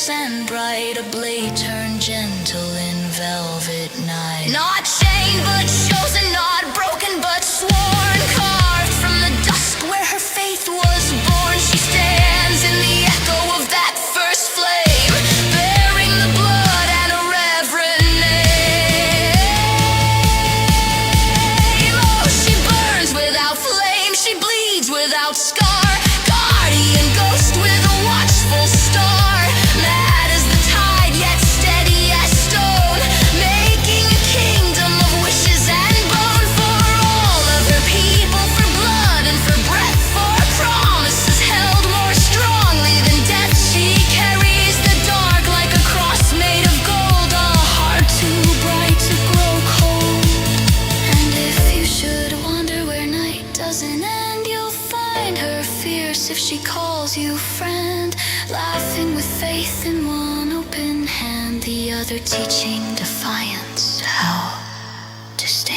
fierce and bright, a blade turned gentle in velvet night. Not chained but chosen, not broken but sworn, carved from the dust where her faith was born. She stands in the echo of that first flame, bearing the blood and a reverent name. Oh, she burns without flame, she bleeds without scar, guardian ghost with a watchful star. Mad as the tide, yet steady as stone, making a kingdom of wishes and bone. For all of her people, for blood and for breath, for promises held more strongly than death. She carries the dark like a cross made of gold, a heart too bright to grow cold. And if you should wonder where night doesn't end, you'll find her fierce if she calls you friend, laughing with faith in one open hand, the other teaching defiance how to stand.